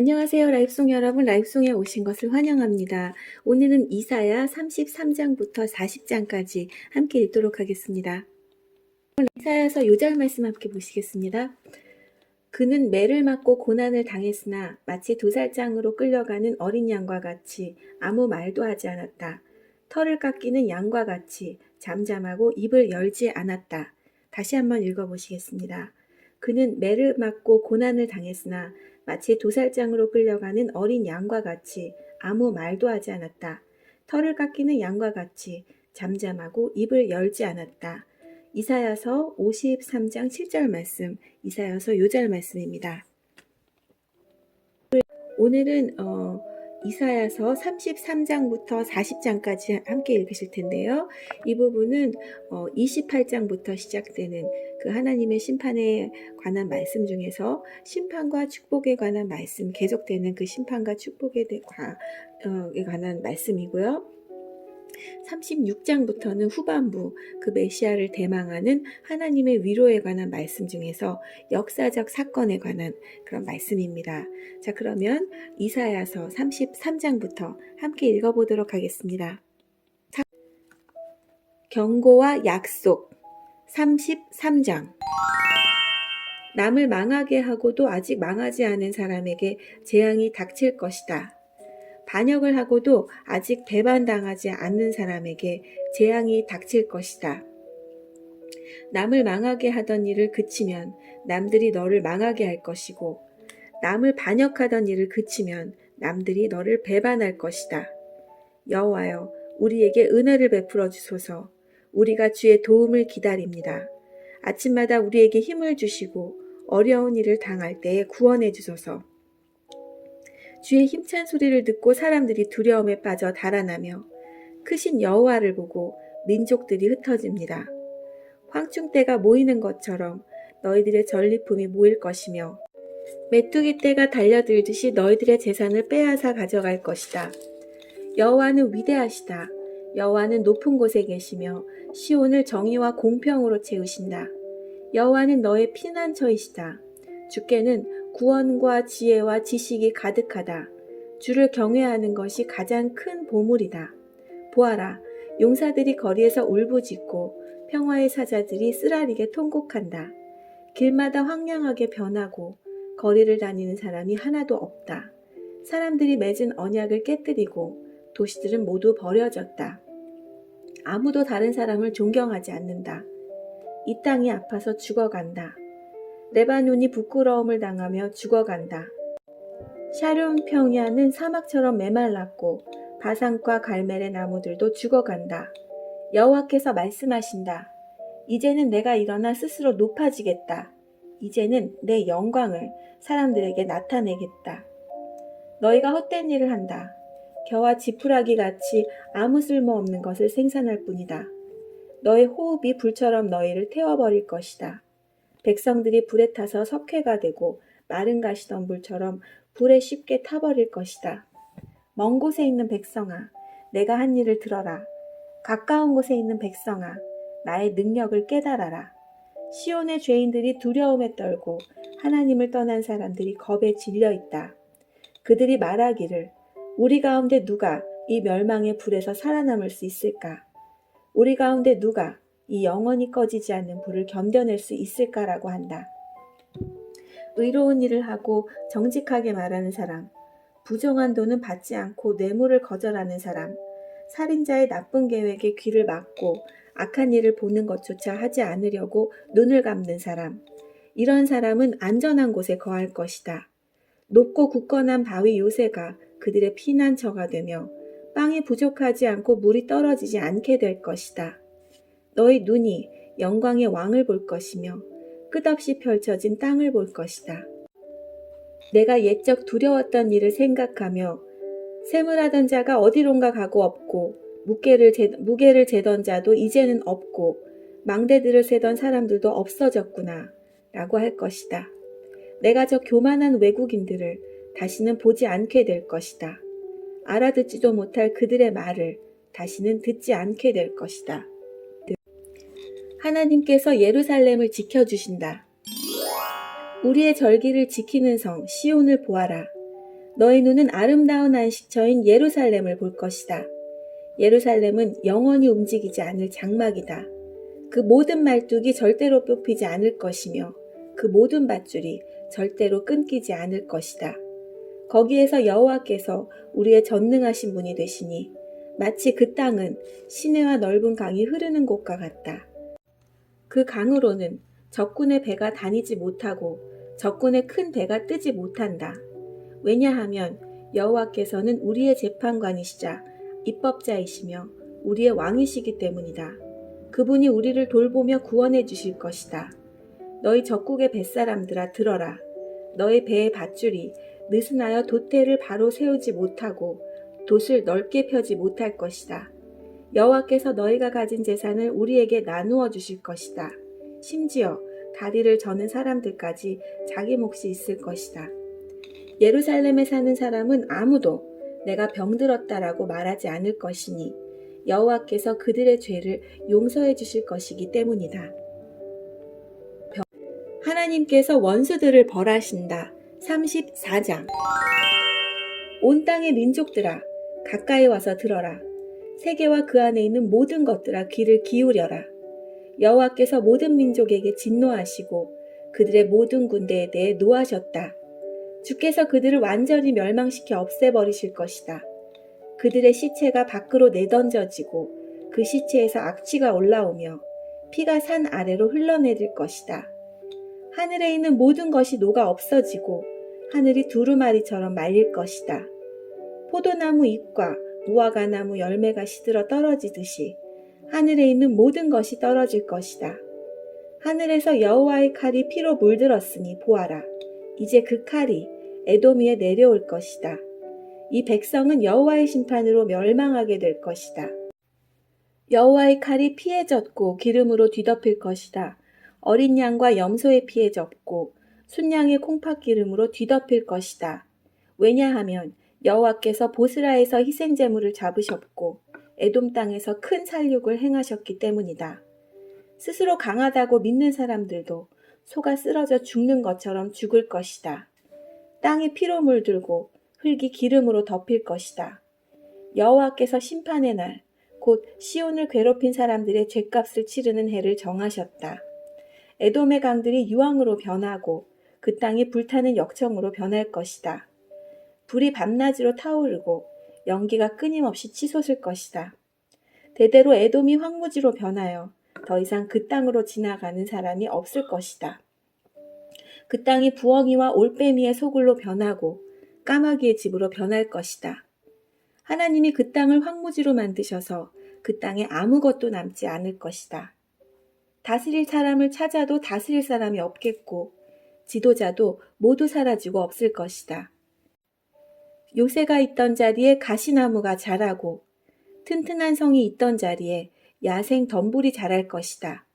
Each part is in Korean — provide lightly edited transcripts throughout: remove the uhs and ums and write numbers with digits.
안녕하세요. 라이브송 여러분, 라이브송에 오신 것을 환영합니다. 오늘은 이사야 33장부터 40장까지 함께 읽도록 하겠습니다. 이사야서 요절 말씀 함께 보시겠습니다. 그는 매를 맞고 고난을 당했으나 마치 도살장으로 끌려가는 어린 양과 같이 아무 말도 하지 않았다. 털을 깎이는 양과 같이 잠잠하고 입을 열지 않았다. 다시 한번 읽어보시겠습니다. 그는 매를 맞고 고난을 당했으나 마치 도살장으로 끌려가는 어린 양과 같이 아무 말도 하지 않았다. 털을 깎이는 양과 같이 잠잠하고 입을 열지 않았다. 이사야서 53장 7절 말씀, 이사야서 요절 말씀입니다. 오늘은 이사야서 33장부터 40장까지 함께 읽으실 텐데요. 이 부분은 28장부터 시작되는 그 하나님의 심판에 관한 말씀 중에서 심판과 축복에 관한 말씀, 계속되는 그 심판과 축복에 관한 말씀이고요. 36장부터는 후반부 그 메시아를 대망하는 하나님의 위로에 관한 말씀 중에서 역사적 사건에 관한 그런 말씀입니다. 자, 그러면 이사야서 33장부터 함께 읽어보도록 하겠습니다. 경고와 약속 33장. 남을 망하게 하고도 아직 망하지 않은 사람에게 재앙이 닥칠 것이다. 반역을 하고도 아직 배반당하지 않는 사람에게 재앙이 닥칠 것이다. 남을 망하게 하던 일을 그치면 남들이 너를 망하게 할 것이고, 남을 반역하던 일을 그치면 남들이 너를 배반할 것이다. 여호와여, 우리에게 은혜를 베풀어 주소서. 우리가 주의 도움을 기다립니다. 아침마다 우리에게 힘을 주시고 어려운 일을 당할 때에 구원해 주소서. 주의 힘찬 소리를 듣고 사람들이 두려움에 빠져 달아나며 크신 여호와를 보고 민족들이 흩어집니다. 황충대가 모이는 것처럼 너희들의 전리품이 모일 것이며 메뚜기 떼가 달려들듯이 너희들의 재산을 빼앗아 가져갈 것이다. 여호와는 위대하시다. 여호와는 높은 곳에 계시며 시온을 정의와 공평으로 채우신다. 여호와는 너의 피난처이시다. 주께는 구원과 지혜와 지식이 가득하다. 주를 경외하는 것이 가장 큰 보물이다. 보아라, 용사들이 거리에서 울부짖고 평화의 사자들이 쓰라리게 통곡한다. 길마다 황량하게 변하고 거리를 다니는 사람이 하나도 없다. 사람들이 맺은 언약을 깨뜨리고 도시들은 모두 버려졌다. 아무도 다른 사람을 존경하지 않는다. 이 땅이 아파서 죽어간다. 레바논이 부끄러움을 당하며 죽어간다. 샤론 평야는 사막처럼 메말랐고 바산과 갈멜의 나무들도 죽어간다. 여호와께서 말씀하신다. 이제는 내가 일어나 스스로 높아지겠다. 이제는 내 영광을 사람들에게 나타내겠다. 너희가 헛된 일을 한다. 겨와 지푸라기 같이 아무 쓸모없는 것을 생산할 뿐이다. 너의 호흡이 불처럼 너희를 태워버릴 것이다. 백성들이 불에 타서 석회가 되고 마른 가시덤불처럼 불에 쉽게 타버릴 것이다. 먼 곳에 있는 백성아, 내가 한 일을 들어라. 가까운 곳에 있는 백성아, 나의 능력을 깨달아라. 시온의 죄인들이 두려움에 떨고 하나님을 떠난 사람들이 겁에 질려 있다. 그들이 말하기를 우리 가운데 누가 이 멸망의 불에서 살아남을 수 있을까? 우리 가운데 누가 이 영원히 꺼지지 않는 불을 견뎌낼 수 있을까라고 한다. 의로운 일을 하고 정직하게 말하는 사람, 부정한 돈은 받지 않고 뇌물을 거절하는 사람, 살인자의 나쁜 계획에 귀를 막고 악한 일을 보는 것조차 하지 않으려고 눈을 감는 사람, 이런 사람은 안전한 곳에 거할 것이다. 높고 굳건한 바위 요새가 그들의 피난처가 되며 빵이 부족하지 않고 물이 떨어지지 않게 될 것이다. 너희 눈이 영광의 왕을 볼 것이며 끝없이 펼쳐진 땅을 볼 것이다. 내가 옛적 두려웠던 일을 생각하며 샘을하던 자가 어디론가 가고 없고 무게를 재던 자도 이제는 없고 망대들을 세던 사람들도 없어졌구나 라고 할 것이다. 내가 저 교만한 외국인들을 다시는 보지 않게 될 것이다. 알아듣지도 못할 그들의 말을 다시는 듣지 않게 될 것이다. 하나님께서 예루살렘을 지켜주신다. 우리의 절기를 지키는 성 시온을 보아라. 너희 눈은 아름다운 안식처인 예루살렘을 볼 것이다. 예루살렘은 영원히 움직이지 않을 장막이다. 그 모든 말뚝이 절대로 뽑히지 않을 것이며 그 모든 밧줄이 절대로 끊기지 않을 것이다. 거기에서 여호와께서 우리의 전능하신 분이 되시니 마치 그 땅은 시내와 넓은 강이 흐르는 곳과 같다. 그 강으로는 적군의 배가 다니지 못하고 적군의 큰 배가 뜨지 못한다. 왜냐하면 여호와께서는 우리의 재판관이시자 입법자이시며 우리의 왕이시기 때문이다. 그분이 우리를 돌보며 구원해 주실 것이다. 너희 적국의 뱃사람들아 들어라. 너희 배의 밧줄이 느슨하여 돛대를 바로 세우지 못하고 돛을 넓게 펴지 못할 것이다. 여호와께서 너희가 가진 재산을 우리에게 나누어 주실 것이다. 심지어 다리를 저는 사람들까지 자기 몫이 있을 것이다. 예루살렘에 사는 사람은 아무도 내가 병들었다라고 말하지 않을 것이니 여호와께서 그들의 죄를 용서해 주실 것이기 때문이다. 하나님께서 원수들을 벌하신다. 34장. 온 땅의 민족들아 가까이 와서 들어라. 세계와 그 안에 있는 모든 것들아 귀를 기울여라. 여호와께서 모든 민족에게 진노하시고 그들의 모든 군대에 대해 노하셨다. 주께서 그들을 완전히 멸망시켜 없애버리실 것이다. 그들의 시체가 밖으로 내던져지고 그 시체에서 악취가 올라오며 피가 산 아래로 흘러내릴 것이다. 하늘에 있는 모든 것이 녹아 없어지고 하늘이 두루마리처럼 말릴 것이다. 포도나무 잎과 무화과나무 열매가 시들어 떨어지듯이 하늘에 있는 모든 것이 떨어질 것이다. 하늘에서 여호와의 칼이 피로 물들었으니 보아라. 이제 그 칼이 에돔 위에 내려올 것이다. 이 백성은 여호와의 심판으로 멸망하게 될 것이다. 여호와의 칼이 피에 젖고 기름으로 뒤덮일 것이다. 어린 양과 염소의 피에 젖고 순양의 콩팥기름으로 뒤덮일 것이다. 왜냐하면 여호와께서 보스라에서 희생제물을 잡으셨고 에돔 땅에서 큰 살육을 행하셨기 때문이다. 스스로 강하다고 믿는 사람들도 소가 쓰러져 죽는 것처럼 죽을 것이다. 땅이 피로 물들고 흙이 기름으로 덮일 것이다. 여호와께서 심판의 날, 곧 시온을 괴롭힌 사람들의 죗값을 치르는 해를 정하셨다. 에돔의 강들이 유황으로 변하고 그 땅이 불타는 역청으로 변할 것이다. 불이 밤낮으로 타오르고 연기가 끊임없이 치솟을 것이다. 대대로 에돔이 황무지로 변하여 더 이상 그 땅으로 지나가는 사람이 없을 것이다. 그 땅이 부엉이와 올빼미의 소굴로 변하고 까마귀의 집으로 변할 것이다. 하나님이 그 땅을 황무지로 만드셔서 그 땅에 아무것도 남지 않을 것이다. 다스릴 사람을 찾아도 다스릴 사람이 없겠고 지도자도 모두 사라지고 없을 것이다. 요새가 있던 자리에 가시나무가 자라고 튼튼한 성이 있던 자리에 야생 덤불이 자랄 것이다.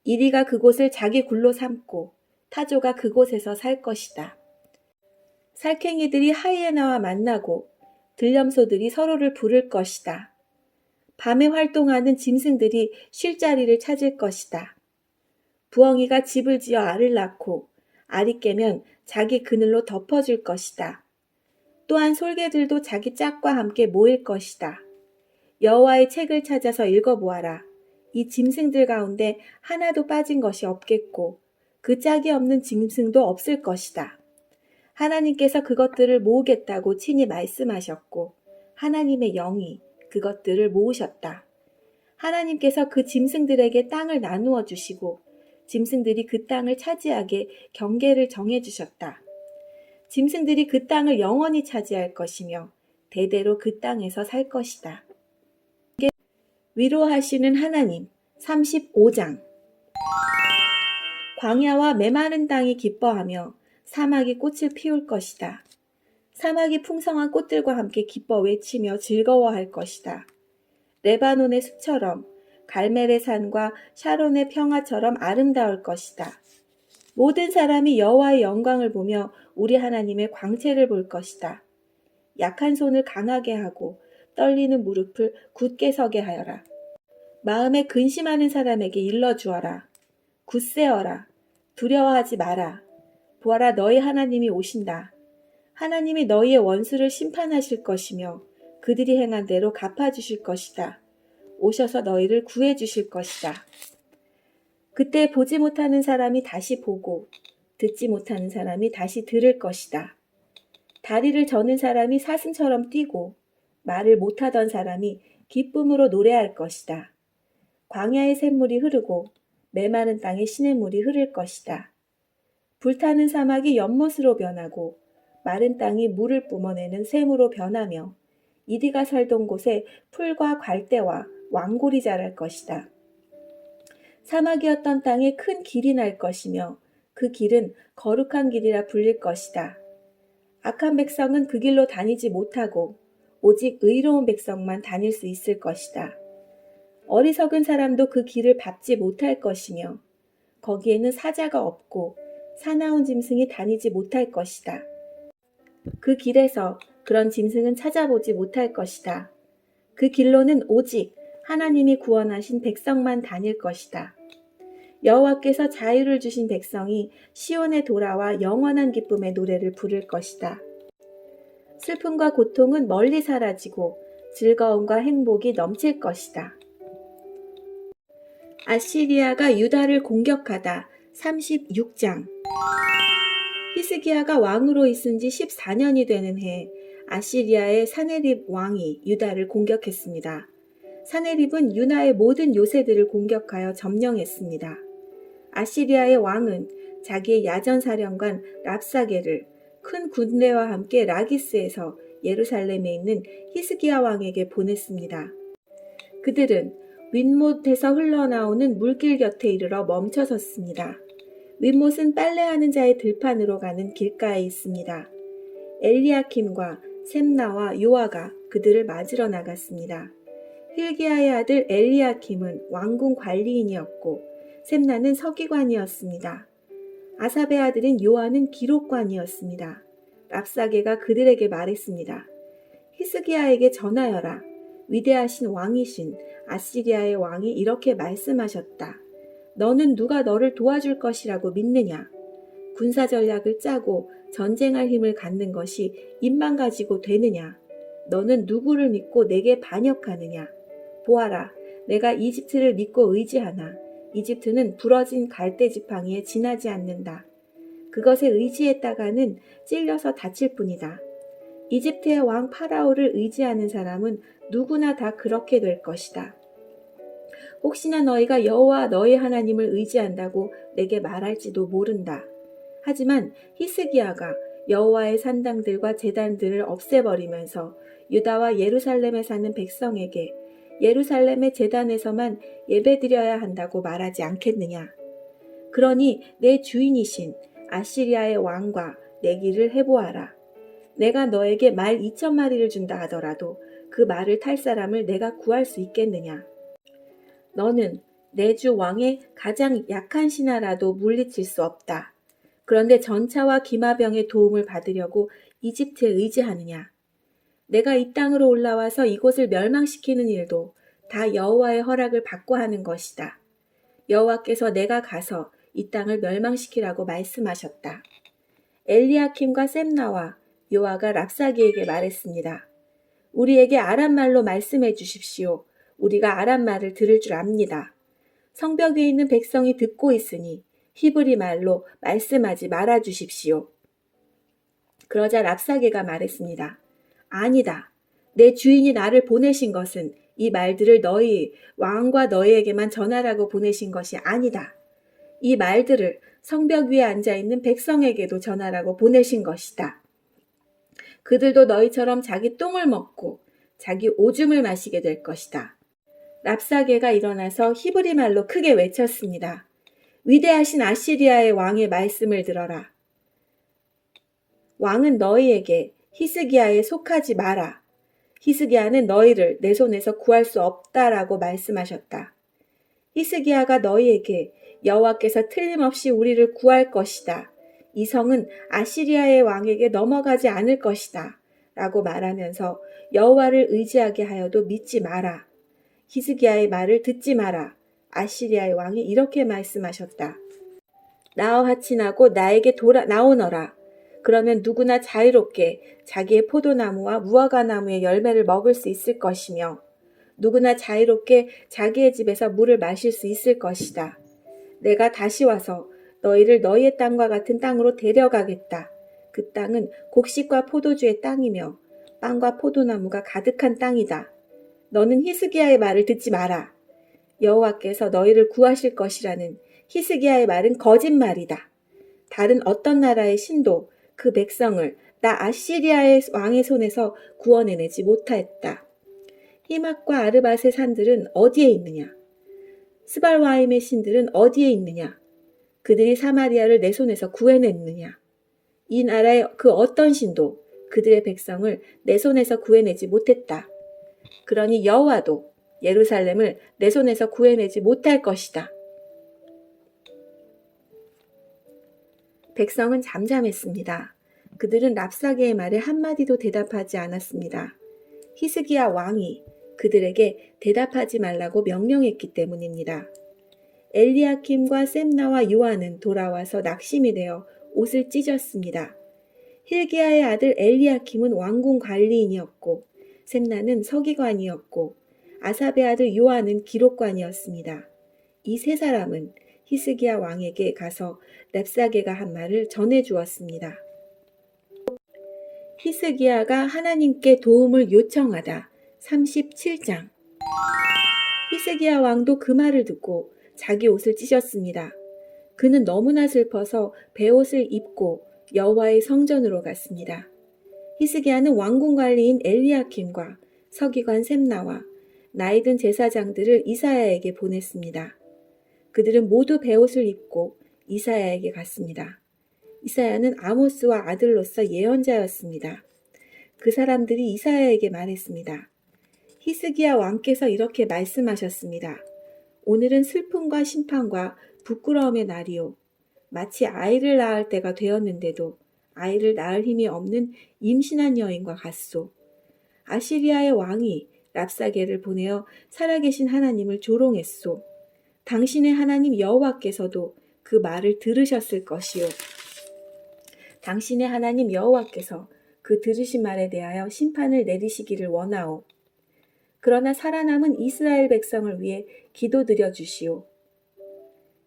이리가 그곳을 자기 굴로 삼고 타조가 그곳에서 살 것이다. 살쾡이들이 하이에나와 만나고 들염소들이 서로를 부를 것이다. 밤에 활동하는 짐승들이 쉴 자리를 찾을 것이다. 부엉이가 집을 지어 알을 낳고 알이 깨면 자기 그늘로 덮어줄 것이다. 또한 솔개들도 자기 짝과 함께 모일 것이다. 여호와의 책을 찾아서 읽어보아라. 이 짐승들 가운데 하나도 빠진 것이 없겠고 그 짝이 없는 짐승도 없을 것이다. 하나님께서 그것들을 모으겠다고 친히 말씀하셨고 하나님의 영이 그것들을 모으셨다. 하나님께서 그 짐승들에게 땅을 나누어 주시고 짐승들이 그 땅을 차지하게 경계를 정해 주셨다. 짐승들이 그 땅을 영원히 차지할 것이며 대대로 그 땅에서 살 것이다. 위로하시는 하나님 35장. 광야와 메마른 땅이 기뻐하며 사막이 꽃을 피울 것이다. 사막이 풍성한 꽃들과 함께 기뻐 외치며 즐거워할 것이다. 레바논의 숲처럼 갈멜의 산과 샤론의 평화처럼 아름다울 것이다. 모든 사람이 여호와의 영광을 보며 우리 하나님의 광채를 볼 것이다. 약한 손을 강하게 하고 떨리는 무릎을 굳게 서게 하여라. 마음에 근심하는 사람에게 일러주어라. 굳세어라. 두려워하지 마라. 보아라 너희 하나님이 오신다. 하나님이 너희의 원수를 심판하실 것이며 그들이 행한 대로 갚아주실 것이다. 오셔서 너희를 구해주실 것이다. 그때 보지 못하는 사람이 다시 보고 듣지 못하는 사람이 다시 들을 것이다. 다리를 저는 사람이 사슴처럼 뛰고 말을 못하던 사람이 기쁨으로 노래할 것이다. 광야의 샘물이 흐르고 메마른 땅에 시냇물이 흐를 것이다. 불타는 사막이 연못으로 변하고 마른 땅이 물을 뿜어내는 샘으로 변하며 이리가 살던 곳에 풀과 갈대와 왕골이 자랄 것이다. 사막이었던 땅에 큰 길이 날 것이며 그 길은 거룩한 길이라 불릴 것이다. 악한 백성은 그 길로 다니지 못하고 오직 의로운 백성만 다닐 수 있을 것이다. 어리석은 사람도 그 길을 밟지 못할 것이며 거기에는 사자가 없고 사나운 짐승이 다니지 못할 것이다. 그 길에서 그런 짐승은 찾아보지 못할 것이다. 그 길로는 오직 하나님이 구원하신 백성만 다닐 것이다. 여호와께서 자유를 주신 백성이 시온에 돌아와 영원한 기쁨의 노래를 부를 것이다. 슬픔과 고통은 멀리 사라지고 즐거움과 행복이 넘칠 것이다. 아시리아가 유다를 공격하다 36장. 히스기야가 왕으로 있은 지 14년이 되는 해 아시리아의 사네립 왕이 유다를 공격했습니다. 사네립은 유다의 모든 요새들을 공격하여 점령했습니다. 아시리아의 왕은 자기의 야전사령관 랍사게를 큰 군대와 함께 라기스에서 예루살렘에 있는 히스기야 왕에게 보냈습니다. 그들은 윗못에서 흘러나오는 물길 곁에 이르러 멈춰섰습니다. 윗못은 빨래하는 자의 들판으로 가는 길가에 있습니다. 엘리야킴과 셈나와 요아가 그들을 맞으러 나갔습니다. hil기야의 아들 엘리야킴은 왕궁 관리인이었고 셈나는 서기관이었습니다. 아삽의 아들인 요아는 기록관이었습니다. 랍사게가 그들에게 말했습니다. 히스기야에게 전하여라. 위대하신 왕이신 아시리아의 왕이 이렇게 말씀하셨다. 너는 누가 너를 도와줄 것이라고 믿느냐? 군사 전략을 짜고 전쟁할 힘을 갖는 것이 입만 가지고 되느냐? 너는 누구를 믿고 내게 반역하느냐? 보아라, 내가 이집트를 믿고 의지하나 이집트는 부러진 갈대 지팡이에 지나지 않는다. 그것에 의지했다가는 찔려서 다칠 뿐이다. 이집트의 왕 파라오를 의지하는 사람은 누구나 다 그렇게 될 것이다. 혹시나 너희가 여호와 너희 하나님을 의지한다고 내게 말할지도 모른다. 하지만 히스기야가 여호와의 산당들과 제단들을 없애버리면서 유다와 예루살렘에 사는 백성에게 예루살렘의 제단에서만 예배드려야 한다고 말하지 않겠느냐. 그러니 내 주인이신 아시리아의 왕과 내기를 해보아라. 내가 너에게 말 2,000마리를 준다 하더라도 그 말을 탈 사람을 내가 구할 수 있겠느냐. 너는 내 주 왕의 가장 약한 신하라도 물리칠 수 없다. 그런데 전차와 기마병의 도움을 받으려고 이집트에 의지하느냐. 내가 이 땅으로 올라와서 이곳을 멸망시키는 일도 다 여호와의 허락을 받고 하는 것이다. 여호와께서 내가 가서 이 땅을 멸망시키라고 말씀하셨다. 엘리야킴과 셈나와 요아가 랍사기에게 말했습니다. 우리에게 아람말로 말씀해 주십시오. 우리가 아람말을 들을 줄 압니다. 성벽 위에 있는 백성이 듣고 있으니 히브리 말로 말씀하지 말아 주십시오. 그러자 랍사게가 말했습니다. 아니다. 내 주인이 나를 보내신 것은 이 말들을 너희 왕과 너희에게만 전하라고 보내신 것이 아니다. 이 말들을 성벽 위에 앉아있는 백성에게도 전하라고 보내신 것이다. 그들도 너희처럼 자기 똥을 먹고 자기 오줌을 마시게 될 것이다. 랍사게가 일어나서 히브리 말로 크게 외쳤습니다. 위대하신 아시리아의 왕의 말씀을 들어라. 왕은 너희에게 히스기야에 속하지 마라. 히스기야는 너희를 내 손에서 구할 수 없다라고 말씀하셨다. 히스기야가 너희에게 여호와께서 틀림없이 우리를 구할 것이다. 이 성은 아시리아의 왕에게 넘어가지 않을 것이다. 라고 말하면서 여호와를 의지하게 하여도 믿지 마라. 히스기야의 말을 듣지 마라. 아시리아의 왕이 이렇게 말씀하셨다. 나와 화친하고 나에게 나오너라. 그러면 누구나 자유롭게 자기의 포도나무와 무화과나무의 열매를 먹을 수 있을 것이며 누구나 자유롭게 자기의 집에서 물을 마실 수 있을 것이다. 내가 다시 와서 너희를 너희의 땅과 같은 땅으로 데려가겠다. 그 땅은 곡식과 포도주의 땅이며 빵과 포도나무가 가득한 땅이다. 너는 히스기야의 말을 듣지 마라. 여호와께서 너희를 구하실 것이라는 히스기야의 말은 거짓말이다. 다른 어떤 나라의 신도 그 백성을 나 아시리아의 왕의 손에서 구원해내지 못하였다. 히맛과 아르밧의 산들은 어디에 있느냐? 스발와임의 신들은 어디에 있느냐? 그들이 사마리아를 내 손에서 구해냈느냐? 이 나라의 그 어떤 신도 그들의 백성을 내 손에서 구해내지 못했다. 그러니 여호와도 예루살렘을 내 손에서 구해내지 못할 것이다. 백성은 잠잠했습니다. 그들은 랍사게의 말에 한마디도 대답하지 않았습니다. 히스기야 왕이 그들에게 대답하지 말라고 명령했기 때문입니다. 엘리야킴과 셈나와 요한은 돌아와서 낙심이 되어 옷을 찢었습니다. hil기야의 아들 엘리야킴은 왕궁 관리인이었고 셈나는 서기관이었고 아삽의 아들 요한은 기록관이었습니다. 이 세 사람은 히스기야 왕에게 가서 랍사게가 한 말을 전해 주었습니다. 히스기야가 하나님께 도움을 요청하다. 37장. 히스기야 왕도 그 말을 듣고 자기 옷을 찢었습니다. 그는 너무나 슬퍼서 베옷을 입고 여호와의 성전으로 갔습니다. 히스기야는 왕궁 관리인 엘리야킴과 서기관 셈나와 나이든 제사장들을 이사야에게 보냈습니다. 그들은 모두 베옷을 입고 이사야에게 갔습니다. 이사야는 아모스와 아들로서 예언자였습니다. 그 사람들이 이사야에게 말했습니다. 히스기야 왕께서 이렇게 말씀하셨습니다. 오늘은 슬픔과 심판과 부끄러움의 날이요. 마치 아이를 낳을 때가 되었는데도 아이를 낳을 힘이 없는 임신한 여인과 같소. 아시리아의 왕이 랍사게를 보내어 살아계신 하나님을 조롱했소. 당신의 하나님 여호와께서도 그 말을 들으셨을 것이요. 당신의 하나님 여호와께서 그 들으신 말에 대하여 심판을 내리시기를 원하오. 그러나 살아남은 이스라엘 백성을 위해 기도드려 주시오.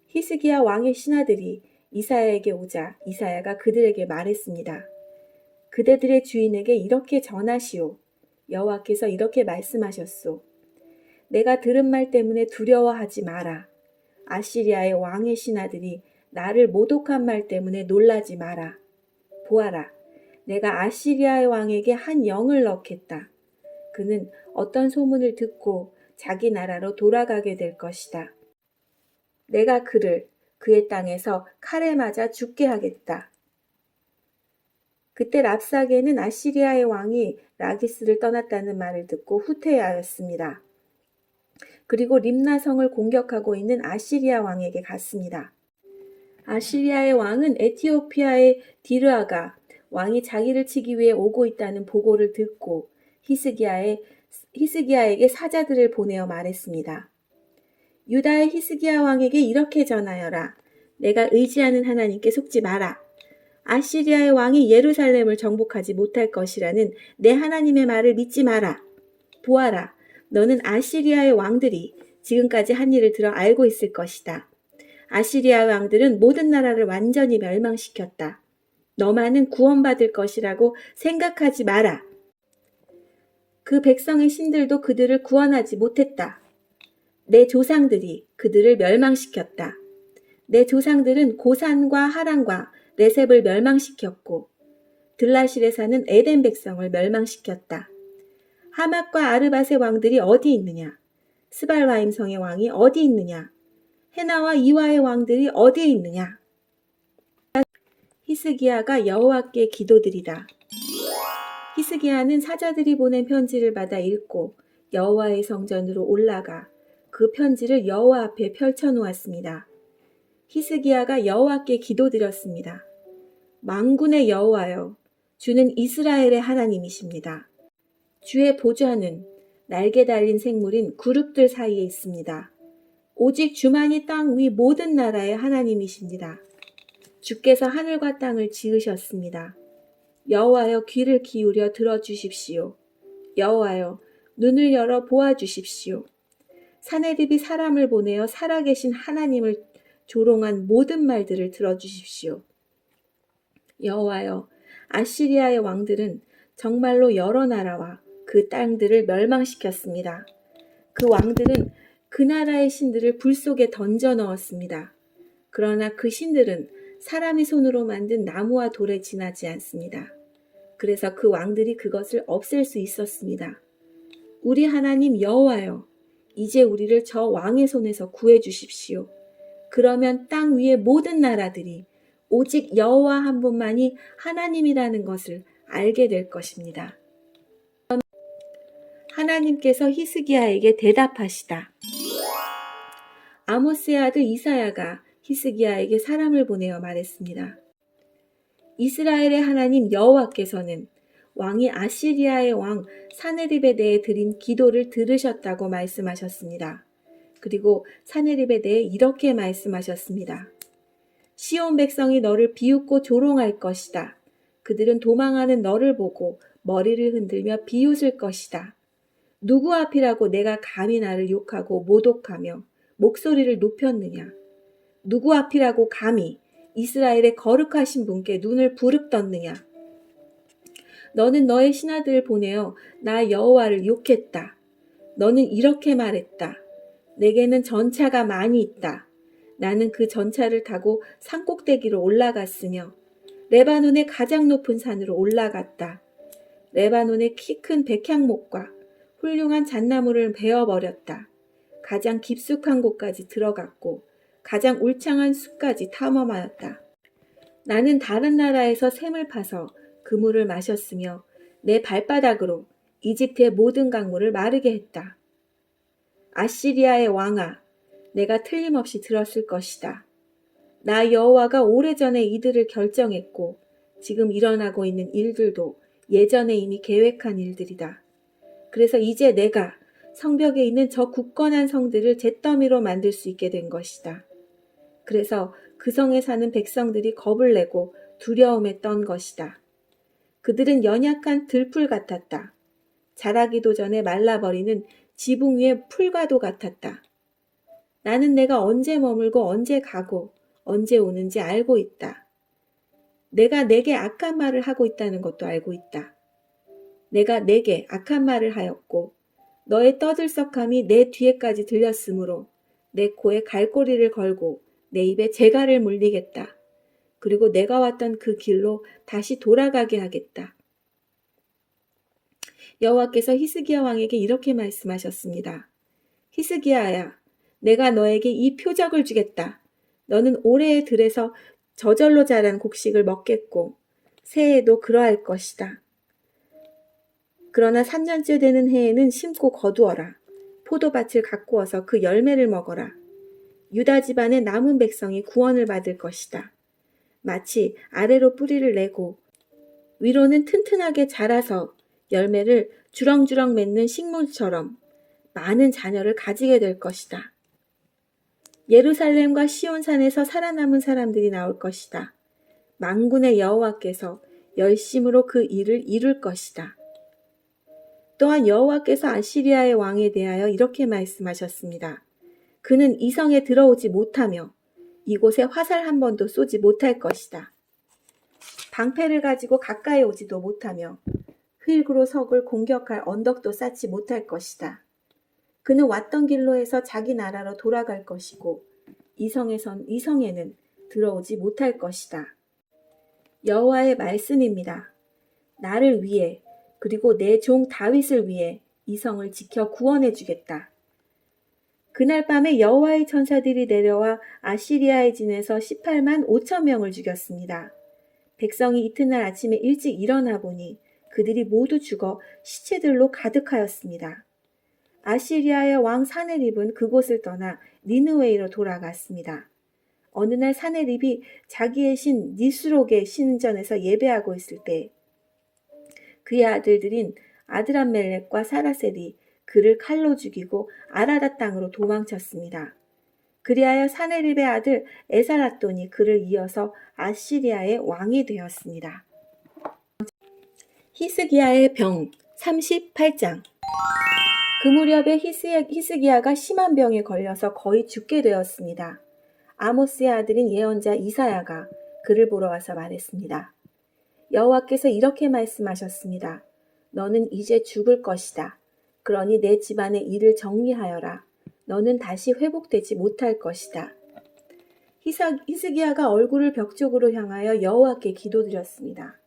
히스기야 왕의 신하들이 이사야에게 오자 이사야가 그들에게 말했습니다. 그대들의 주인에게 이렇게 전하시오. 여호와께서 이렇게 말씀하셨소. 내가 들은 말 때문에 두려워하지 마라. 아시리아의 왕의 신하들이 나를 모독한 말 때문에 놀라지 마라. 보아라, 내가 아시리아의 왕에게 한 영을 넣겠다. 그는 어떤 소문을 듣고 자기 나라로 돌아가게 될 것이다. 내가 그를 그의 땅에서 칼에 맞아 죽게 하겠다. 그때 랍사게는 아시리아의 왕이 라기스를 떠났다는 말을 듣고 후퇴하였습니다. 그리고 림나성을 공격하고 있는 아시리아 왕에게 갔습니다. 아시리아의 왕은 에티오피아의 디르아가 왕이 자기를 치기 위해 오고 있다는 보고를 듣고 히스기야에게 사자들을 보내어 말했습니다. 유다의 히스기야 왕에게 이렇게 전하여라. 내가 의지하는 하나님께 속지 마라. 아시리아의 왕이 예루살렘을 정복하지 못할 것이라는 내 하나님의 말을 믿지 마라. 보아라, 너는 아시리아의 왕들이 지금까지 한 일을 들어 알고 있을 것이다. 아시리아 왕들은 모든 나라를 완전히 멸망시켰다. 너만은 구원받을 것이라고 생각하지 마라. 그 백성의 신들도 그들을 구원하지 못했다. 내 조상들이 그들을 멸망시켰다. 내 조상들은 고산과 하란과 레셉을 멸망시켰고 들라실에 사는 에덴 백성을 멸망시켰다. 하맛과 아르밧의 왕들이 어디 있느냐? 스발와임 성의 왕이 어디 있느냐? 헤나와 이와의 왕들이 어디에 있느냐? 히스기야가 여호와께 기도드리다. 히스기야는 사자들이 보낸 편지를 받아 읽고 여호와의 성전으로 올라가 그 편지를 여호와 앞에 펼쳐놓았습니다. 히스기야가 여호와께 기도드렸습니다. 만군의 여호와여, 주는 이스라엘의 하나님이십니다. 주의 보좌는 날개 달린 생물인 그룹들 사이에 있습니다. 오직 주만이 땅 위 모든 나라의 하나님이십니다. 주께서 하늘과 땅을 지으셨습니다. 여호와여 귀를 기울여 들어주십시오. 여호와여 눈을 열어 보아주십시오. 사내립이 사람을 보내어 살아계신 하나님을 조롱한 모든 말들을 들어주십시오. 여호와여 아시리아의 왕들은 정말로 여러 나라와 그 땅들을 멸망시켰습니다. 그 왕들은 그 나라의 신들을 불 속에 던져 넣었습니다. 그러나 그 신들은 사람의 손으로 만든 나무와 돌에 지나지 않습니다. 그래서 그 왕들이 그것을 없앨 수 있었습니다. 우리 하나님 여호와여, 이제 우리를 저 왕의 손에서 구해 주십시오. 그러면 땅 위의 모든 나라들이 오직 여호와 한 분만이 하나님이라는 것을 알게 될 것입니다. 하나님께서 히스기야에게 대답하시다. 아모스의 아들 이사야가 히스기야에게 사람을 보내어 말했습니다. 이스라엘의 하나님 여호와께서는 왕이 아시리아의 왕 사네립에 대해 드린 기도를 들으셨다고 말씀하셨습니다. 그리고 사네립에 대해 이렇게 말씀하셨습니다. 시온 백성이 너를 비웃고 조롱할 것이다. 그들은 도망하는 너를 보고 머리를 흔들며 비웃을 것이다. 누구 앞이라고 내가 감히 나를 욕하고 모독하며 목소리를 높였느냐? 누구 앞이라고 감히 이스라엘의 거룩하신 분께 눈을 부릅떴느냐? 너는 너의 신하들을 보내어 나 여호와를 욕했다. 너는 이렇게 말했다. 내게는 전차가 많이 있다. 나는 그 전차를 타고 산꼭대기로 올라갔으며 레바논의 가장 높은 산으로 올라갔다. 레바논의 키 큰 백향목과 훌륭한 잣나무를 베어버렸다. 가장 깊숙한 곳까지 들어갔고 가장 울창한 숲까지 탐험하였다. 나는 다른 나라에서 샘을 파서 그 물을 마셨으며 내 발바닥으로 이집트의 모든 강물을 마르게 했다. 아시리아의 왕아, 내가 틀림없이 들었을 것이다. 나 여호와가 오래전에 이들을 결정했고 지금 일어나고 있는 일들도 예전에 이미 계획한 일들이다. 그래서 이제 내가 성벽에 있는 저 굳건한 성들을 잿더미로 만들 수 있게 된 것이다. 그래서 그 성에 사는 백성들이 겁을 내고 두려움에 떤 것이다. 그들은 연약한 들풀 같았다. 자라기도 전에 말라버리는 지붕 위의 풀과도 같았다. 나는 내가 언제 머물고 언제 가고 언제 오는지 알고 있다. 내가 내게 악한 말을 하고 있다는 것도 알고 있다. 내가 내게 악한 말을 하였고 너의 떠들썩함이 내 뒤에까지 들렸으므로 내 코에 갈고리를 걸고 내 입에 재갈을 물리겠다. 그리고 내가 왔던 그 길로 다시 돌아가게 하겠다. 여호와께서 히스기야 왕에게 이렇게 말씀하셨습니다. 히스기야야, 내가 너에게 이 표적을 주겠다. 너는 올해의 들에서 저절로 자란 곡식을 먹겠고 새해에도 그러할 것이다. 그러나 3년째 되는 해에는 심고 거두어라. 포도밭을 가꾸어서 그 열매를 먹어라. 유다 집안의 남은 백성이 구원을 받을 것이다. 마치 아래로 뿌리를 내고 위로는 튼튼하게 자라서 열매를 주렁주렁 맺는 식물처럼 많은 자녀를 가지게 될 것이다. 예루살렘과 시온산에서 살아남은 사람들이 나올 것이다. 만군의 여호와께서 열심으로 그 일을 이룰 것이다. 또한 여호와께서 아시리아의 왕에 대하여 이렇게 말씀하셨습니다. 그는 이 성에 들어오지 못하며 이곳에 화살 한 번도 쏘지 못할 것이다. 방패를 가지고 가까이 오지도 못하며 흙으로 석을 공격할 언덕도 쌓지 못할 것이다. 그는 왔던 길로 해서 자기 나라로 돌아갈 것이고 이 성에는 들어오지 못할 것이다. 여호와의 말씀입니다. 나를 위해 그리고 내 종 다윗을 위해 이 성을 지켜 구원해 주겠다. 그날 밤에 여호와의 천사들이 내려와 아시리아의 진에서 18만 5천 명을 죽였습니다. 백성이 이튿날 아침에 일찍 일어나 보니 그들이 모두 죽어 시체들로 가득하였습니다. 아시리아의 왕 사네립은 그곳을 떠나 니느웨이로 돌아갔습니다. 어느 날 사네립이 자기의 신 니스록의 신전에서 예배하고 있을 때 그의 아들들인 아드람멜렉과 사라셀이 그를 칼로 죽이고 아라다 땅으로 도망쳤습니다. 그리하여 사네립의 아들 에사라돈이 그를 이어서 아시리아의 왕이 되었습니다. 히스기야의 병 38장. 그 무렵에 히스기야가 심한 병에 걸려서 거의 죽게 되었습니다. 아모스의 아들인 예언자 이사야가 그를 보러 와서 말했습니다. 여호와께서 이렇게 말씀하셨습니다. 너는 이제 죽을 것이다. 그러니 내 집안의 일을 정리하여라. 너는 다시 회복되지 못할 것이다. 히스기야가 얼굴을 벽 쪽으로 향하여 여호와께 기도드렸습니다.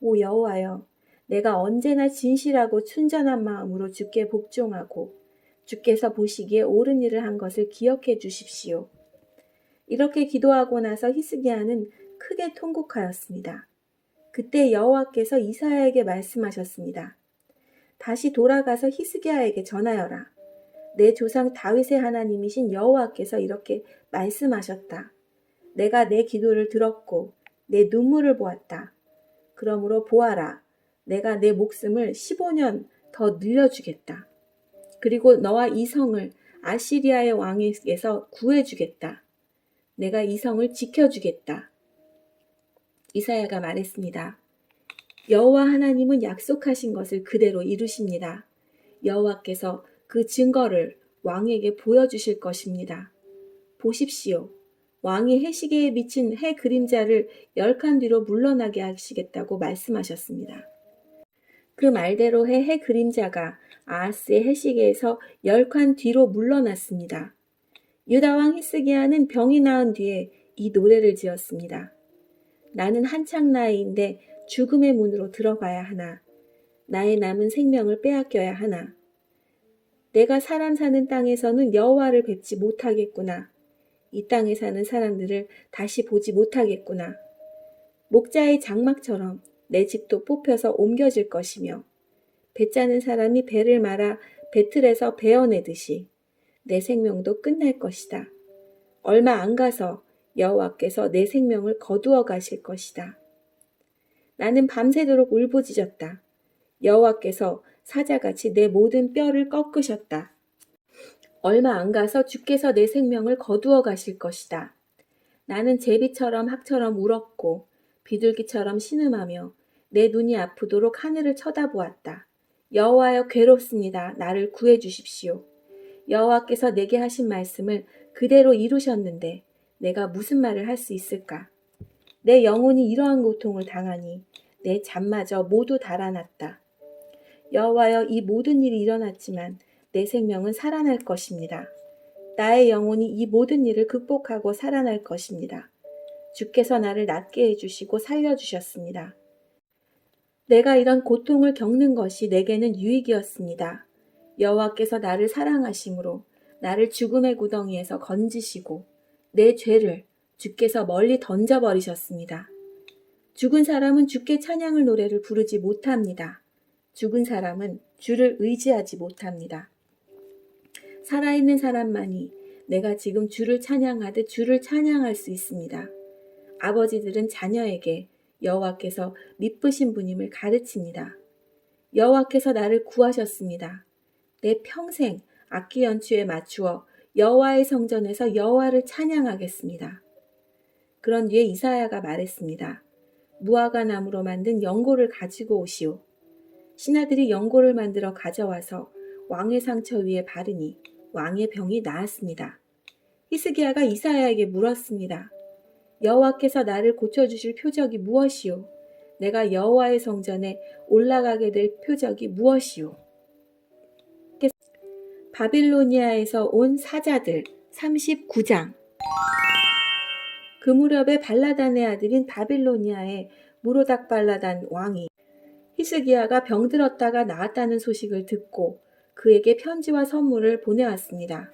오 여호와여, 내가 언제나 진실하고 순전한 마음으로 주께 복종하고 주께서 보시기에 옳은 일을 한 것을 기억해 주십시오. 이렇게 기도하고 나서 히스기야는 크게 통곡하였습니다. 그때 여호와께서 이사야에게 말씀하셨습니다. 다시 돌아가서 히스기야에게 전하여라. 내 조상 다윗의 하나님이신 여호와께서 이렇게 말씀하셨다. 내가 내 기도를 들었고 내 눈물을 보았다. 그러므로 보아라. 내가 내 목숨을 15년 더 늘려주겠다. 그리고 너와 이 성을 아시리아의 왕에게서 구해주겠다. 내가 이 성을 지켜주겠다. 이사야가 말했습니다. 여호와 하나님은 약속하신 것을 그대로 이루십니다. 여호와께서 그 증거를 왕에게 보여주실 것입니다. 보십시오. 왕이 해시계에 비친 해 그림자를 10칸 뒤로 물러나게 하시겠다고 말씀하셨습니다. 그 말대로 해 그림자가 아하스의 해시계에서 10칸 뒤로 물러났습니다. 유다왕 히스기야는 병이 나은 뒤에 이 노래를 지었습니다. 나는 한창 나이인데 죽음의 문으로 들어가야 하나. 나의 남은 생명을 빼앗겨야 하나. 내가 사람 사는 땅에서는 여호와를 뵙지 못하겠구나. 이 땅에 사는 사람들을 다시 보지 못하겠구나. 목자의 장막처럼 내 집도 뽑혀서 옮겨질 것이며 배 짜는 사람이 배를 말아 배틀에서 베어내듯이 내 생명도 끝날 것이다. 얼마 안 가서 여호와께서 내 생명을 거두어 가실 것이다. 나는 밤새도록 울부짖었다. 여호와께서 사자같이 내 모든 뼈를 꺾으셨다. 얼마 안 가서 주께서 내 생명을 거두어 가실 것이다. 나는 제비처럼 학처럼 울었고 비둘기처럼 신음하며 내 눈이 아프도록 하늘을 쳐다보았다. 여호와여 괴롭습니다. 나를 구해 주십시오. 여호와께서 내게 하신 말씀을 그대로 이루셨는데 내가 무슨 말을 할 수 있을까? 내 영혼이 이러한 고통을 당하니 내 잠마저 모두 달아났다. 여호와여 이 모든 일이 일어났지만 내 생명은 살아날 것입니다. 나의 영혼이 이 모든 일을 극복하고 살아날 것입니다. 주께서 나를 낫게 해주시고 살려주셨습니다. 내가 이런 고통을 겪는 것이 내게는 유익이었습니다. 여호와께서 나를 사랑하심으로 나를 죽음의 구덩이에서 건지시고 내 죄를 주께서 멀리 던져버리셨습니다. 죽은 사람은 주께 찬양을 노래를 부르지 못합니다. 죽은 사람은 주를 의지하지 못합니다. 살아있는 사람만이 내가 지금 주를 찬양하듯 주를 찬양할 수 있습니다. 아버지들은 자녀에게 여호와께서 미쁘신 분임을 가르칩니다. 여호와께서 나를 구하셨습니다. 내 평생 악기 연주에 맞추어 여호와의 성전에서 여호와를 찬양하겠습니다. 그런 뒤에 이사야가 말했습니다. 무화과 나무로 만든 연고를 가지고 오시오. 신하들이 연고를 만들어 가져와서 왕의 상처 위에 바르니 왕의 병이 나았습니다. 히스기야가 이사야에게 물었습니다. 여호와께서 나를 고쳐주실 표적이 무엇이오? 내가 여호와의 성전에 올라가게 될 표적이 무엇이오? 바빌로니아에서 온 사자들 39장. 그 무렵에 발라단의 아들인 바빌로니아의 무로닥 발라단 왕이 히스기야가 병들었다가 나았다는 소식을 듣고 그에게 편지와 선물을 보내왔습니다.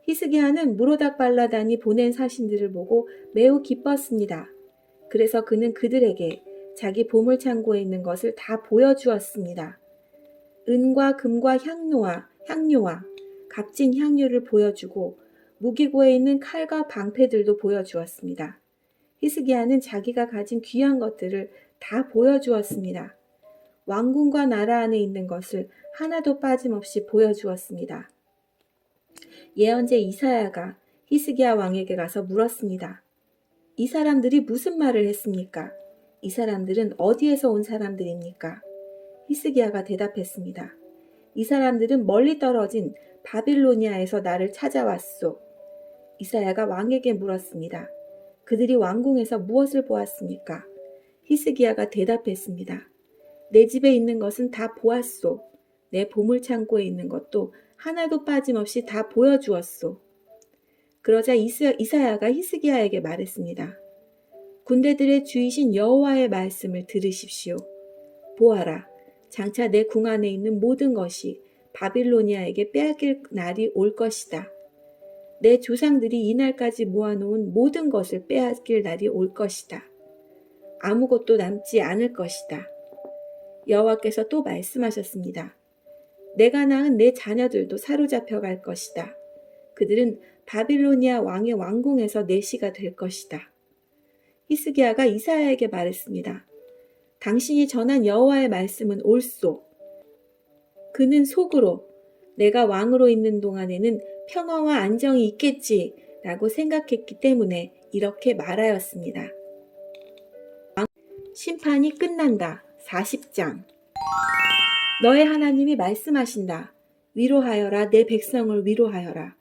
히스기야는 무로닥 발라단이 보낸 사신들을 보고 매우 기뻤습니다. 그래서 그는 그들에게 자기 보물창고에 있는 것을 다 보여주었습니다. 은과 금과 향료와 값진 향유를 보여주고 무기고에 있는 칼과 방패들도 보여주었습니다. 히스기야는 자기가 가진 귀한 것들을 다 보여주었습니다. 왕궁과 나라 안에 있는 것을 하나도 빠짐없이 보여주었습니다. 예언자 이사야가 히스기야 왕에게 가서 물었습니다. 이 사람들이 무슨 말을 했습니까? 이 사람들은 어디에서 온 사람들입니까? 히스기야가 대답했습니다. 이 사람들은 멀리 떨어진 바빌로니아에서 나를 찾아왔소. 이사야가 왕에게 물었습니다. 그들이 왕궁에서 무엇을 보았습니까? 히스기야가 대답했습니다. 내 집에 있는 것은 다 보았소. 내 보물창고에 있는 것도 하나도 빠짐없이 다 보여주었소. 그러자 이사야가 히스기야에게 말했습니다. 군대들의 주이신 여호와의 말씀을 들으십시오. 보아라, 장차 내 궁 안에 있는 모든 것이 바빌로니아에게 빼앗길 날이 올 것이다. 내 조상들이 이날까지 모아놓은 모든 것을 빼앗길 날이 올 것이다. 아무것도 남지 않을 것이다. 여호와께서 또 말씀하셨습니다. 내가 낳은 내 자녀들도 사로잡혀 갈 것이다. 그들은 바빌로니아 왕의 왕궁에서 내시가 될 것이다. 히스기야가 이사야에게 말했습니다. 당신이 전한 여호와의 말씀은 옳소. 그는 속으로 내가 왕으로 있는 동안에는 평화와 안정이 있겠지 라고 생각했기 때문에 이렇게 말하였습니다. 심판이 끝난다. 40장. 너의 하나님이 말씀하신다. 위로하여라. 내 백성을 위로하여라.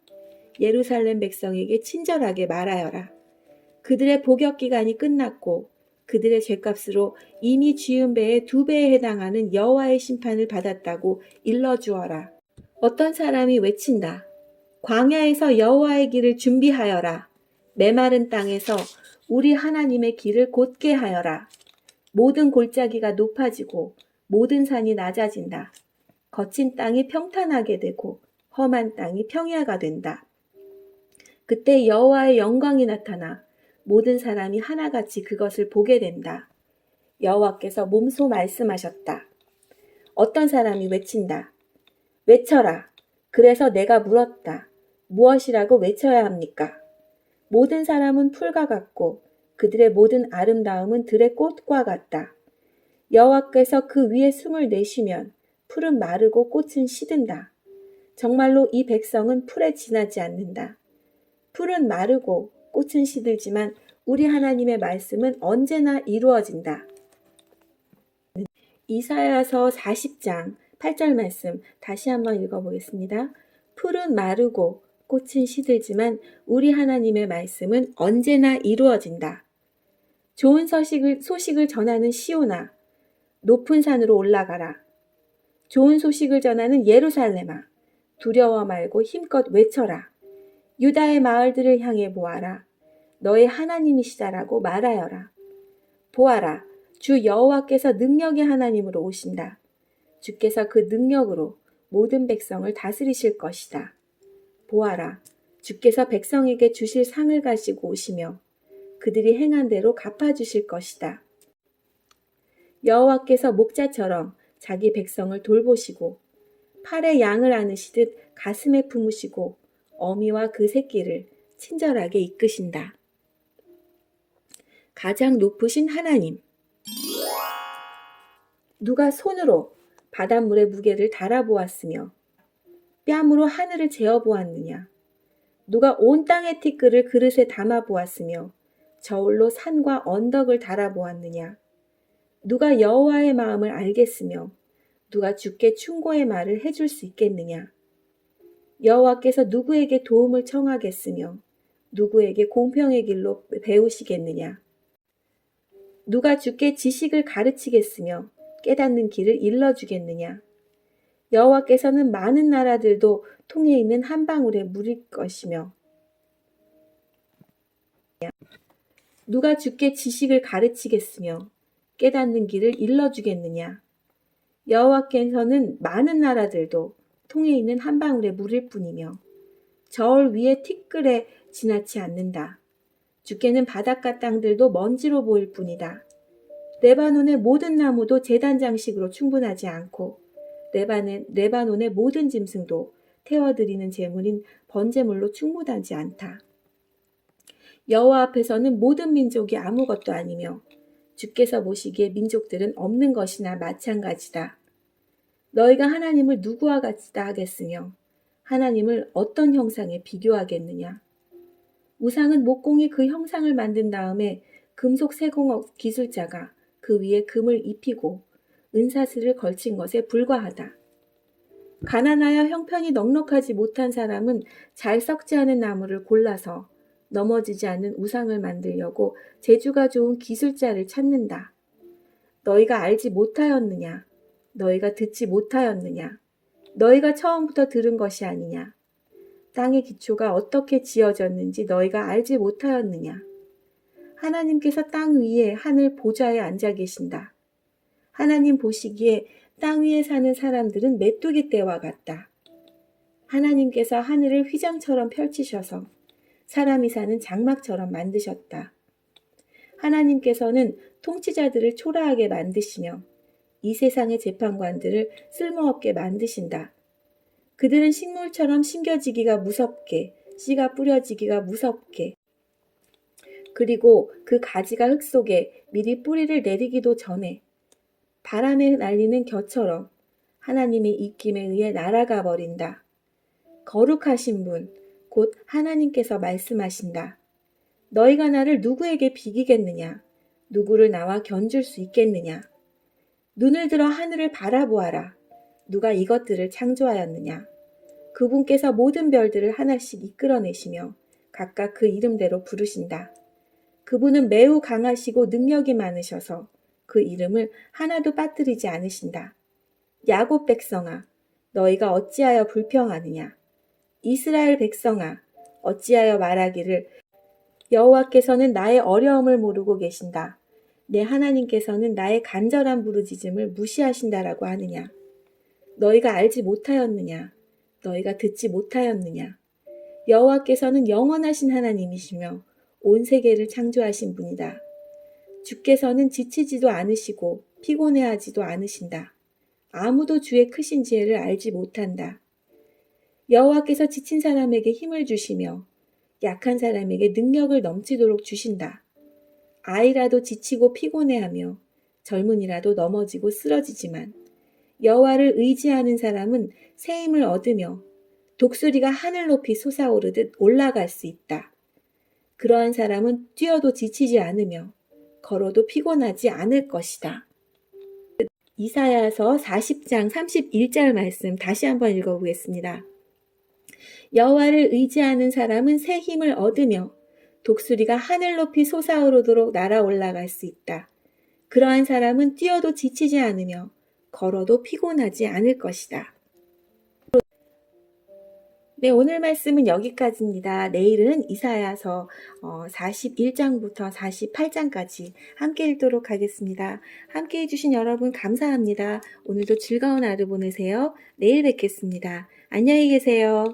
예루살렘 백성에게 친절하게 말하여라. 그들의 복역 기간이 끝났고 그들의 죄값으로 이미 지은 배의 2배에 해당하는 여호와의 심판을 받았다고 일러주어라. 어떤 사람이 외친다. 광야에서 여호와의 길을 준비하여라. 메마른 땅에서 우리 하나님의 길을 곧게 하여라. 모든 골짜기가 높아지고 모든 산이 낮아진다. 거친 땅이 평탄하게 되고 험한 땅이 평야가 된다. 그때 여호와의 영광이 나타나 모든 사람이 하나같이 그것을 보게 된다. 여호와께서 몸소 말씀하셨다. 어떤 사람이 외친다. 외쳐라. 그래서 내가 물었다. 무엇이라고 외쳐야 합니까? 모든 사람은 풀과 같고 그들의 모든 아름다움은 들의 꽃과 같다. 여호와께서 그 위에 숨을 내쉬면 풀은 마르고 꽃은 시든다. 정말로 이 백성은 풀에 지나지 않는다. 풀은 마르고 꽃은 시들지만 우리 하나님의 말씀은 언제나 이루어진다. 이사야서 40장 8절 말씀 다시 한번 읽어보겠습니다. 풀은 마르고 꽃은 시들지만 우리 하나님의 말씀은 언제나 이루어진다. 좋은 소식을 전하는 시온아, 높은 산으로 올라가라. 좋은 소식을 전하는 예루살렘아, 두려워 말고 힘껏 외쳐라. 유다의 마을들을 향해 보아라. 너의 하나님이시다라고 말하여라. 보아라, 주 여호와께서 능력의 하나님으로 오신다. 주께서 그 능력으로 모든 백성을 다스리실 것이다. 보아라, 주께서 백성에게 주실 상을 가지고 오시며 그들이 행한 대로 갚아주실 것이다. 여호와께서 목자처럼 자기 백성을 돌보시고 팔에 양을 안으시듯 가슴에 품으시고 어미와 그 새끼를 친절하게 이끄신다. 가장 높으신 하나님. 누가 손으로 바닷물의 무게를 달아보았으며 뺨으로 하늘을 재어보았느냐. 누가 온 땅의 티끌을 그릇에 담아보았으며 저울로 산과 언덕을 달아보았느냐. 누가 여호와의 마음을 알겠으며 누가 주께 충고의 말을 해줄 수 있겠느냐. 여호와께서 누구에게 도움을 청하겠으며 누구에게 공평의 길로 배우시겠느냐. 누가 주께 지식을 가르치겠으며 깨닫는 길을 일러주겠느냐. 여호와께서는 많은 나라들도 통해 있는 한 방울의 물일 것이며 누가 주께 지식을 가르치겠으며 깨닫는 길을 일러주겠느냐. 여호와께서는 많은 나라들도 통해 있는 한 방울의 물일 뿐이며 저울 위에 티끌에 지나치 않는다. 주께는 바닷가 땅들도 먼지로 보일 뿐이다. 레바논의 모든 나무도 제단 장식으로 충분하지 않고 레바논의 모든 짐승도 태워드리는 제물인 번제물로 충분하지 않다. 여호와 앞에서는 모든 민족이 아무것도 아니며 주께서 보시기에 민족들은 없는 것이나 마찬가지다. 너희가 하나님을 누구와 같이다 하겠으며 하나님을 어떤 형상에 비교하겠느냐. 우상은 목공이 그 형상을 만든 다음에 금속 세공업 기술자가 그 위에 금을 입히고 은사슬을 걸친 것에 불과하다. 가난하여 형편이 넉넉하지 못한 사람은 잘 썩지 않은 나무를 골라서 넘어지지 않는 우상을 만들려고 재주가 좋은 기술자를 찾는다. 너희가 알지 못하였느냐? 너희가 듣지 못하였느냐? 너희가 처음부터 들은 것이 아니냐? 땅의 기초가 어떻게 지어졌는지 너희가 알지 못하였느냐? 하나님께서 땅 위에 하늘 보좌에 앉아 계신다. 하나님 보시기에 땅 위에 사는 사람들은 메뚜기 떼와 같다. 하나님께서 하늘을 휘장처럼 펼치셔서 사람이 사는 장막처럼 만드셨다. 하나님께서는 통치자들을 초라하게 만드시며 이 세상의 재판관들을 쓸모없게 만드신다. 그들은 식물처럼 심겨지기가 무섭게, 씨가 뿌려지기가 무섭게, 그리고 그 가지가 흙 속에 미리 뿌리를 내리기도 전에 바람에 날리는 겨처럼 하나님의 입김에 의해 날아가 버린다. 거룩하신 분, 곧 하나님께서 말씀하신다. 너희가 나를 누구에게 비기겠느냐? 누구를 나와 견줄 수 있겠느냐? 눈을 들어 하늘을 바라보아라. 누가 이것들을 창조하였느냐? 그분께서 모든 별들을 하나씩 이끌어내시며 각각 그 이름대로 부르신다. 그분은 매우 강하시고 능력이 많으셔서 그 이름을 하나도 빠뜨리지 않으신다. 야곱 백성아, 너희가 어찌하여 불평하느냐? 이스라엘 백성아, 어찌하여 말하기를 여호와께서는 나의 어려움을 모르고 계신다. 내 하나님께서는 나의 간절한 부르짖음을 무시하신다라고 하느냐? 너희가 알지 못하였느냐? 너희가 듣지 못하였느냐? 여호와께서는 영원하신 하나님이시며 온 세계를 창조하신 분이다. 주께서는 지치지도 않으시고 피곤해하지도 않으신다. 아무도 주의 크신 지혜를 알지 못한다. 여호와께서 지친 사람에게 힘을 주시며 약한 사람에게 능력을 넘치도록 주신다. 아이라도 지치고 피곤해하며 젊은이라도 넘어지고 쓰러지지만 여호와를 의지하는 사람은 새 힘을 얻으며 독수리가 하늘 높이 솟아오르듯 올라갈 수 있다. 그러한 사람은 뛰어도 지치지 않으며 걸어도 피곤하지 않을 것이다. 이사야서 40장 31절 말씀 다시 한번 읽어보겠습니다. 여호와를 의지하는 사람은 새 힘을 얻으며 독수리가 하늘 높이 솟아오르도록 날아 올라갈 수 있다. 그러한 사람은 뛰어도 지치지 않으며 걸어도 피곤하지 않을 것이다. 네, 오늘 말씀은 여기까지입니다. 내일은 이사야서 41장부터 48장까지 함께 읽도록 하겠습니다. 함께 해주신 여러분 감사합니다. 오늘도 즐거운 하루 보내세요. 내일 뵙겠습니다. 안녕히 계세요.